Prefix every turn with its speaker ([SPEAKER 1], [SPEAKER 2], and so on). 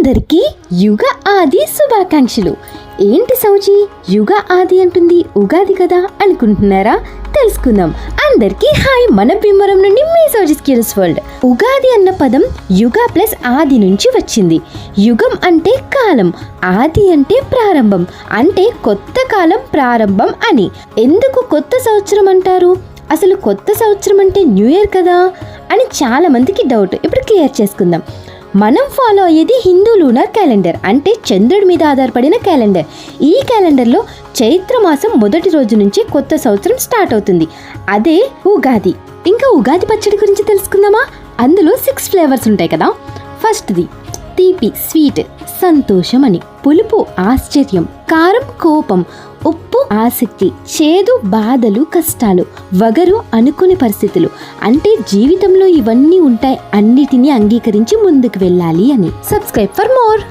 [SPEAKER 1] అందరికీ యుగ ఆది శుభాకాంక్షలు. ఏంటి సౌజీ యుగ ఆది అంటుంది, ఉగాది కదా అనుకుంటున్నారా? తెలుసుకుందాం. అందరికీ హాయ్, మన భీమవరం నుండి మీ సౌజీ స్కిల్స్ వరల్డ్. ఉగాది అన్న పదం యుగ ప్లస్ ఆది నుంచి వచ్చింది. యుగం అంటే కాలం, ఆది అంటే ప్రారంభం, అంటే కొత్త కాలం ప్రారంభం అని. ఎందుకు కొత్త సంవత్సరం అంటారు? అసలు కొత్త సంవత్సరం అంటే న్యూ ఇయర్ కదా అని చాలా మందికి డౌట్. ఇప్పుడు క్లియర్ చేసుకుందాం. మనం ఫాలో అయ్యేది హిందూ లూనర్ క్యాలెండర్, అంటే చంద్రుడి మీద ఆధారపడిన క్యాలెండర్. ఈ క్యాలెండర్లో చైత్ర మాసం మొదటి రోజు నుంచి కొత్త సంవత్సరం స్టార్ట్ అవుతుంది. అదే ఉగాది. ఇంకా ఉగాది పచ్చడి గురించి తెలుసుకుందామా? అందులో 6 ఫ్లేవర్స్ ఉంటాయి కదా. ఫస్ట్ది తీపి స్వీట్, సంతోషం అని. పులుపు ఆశ్చర్యం, కారం కోపం, ఉప్పు ఆసక్తి, చేదు బాధలు కష్టాలు, వగరు అనుకునే పరిస్థితులు. అంటే జీవితంలో ఇవన్నీ ఉంటాయి, అన్నిటినీ అంగీకరించి ముందుకు వెళ్ళాలి అని. Subscribe for more.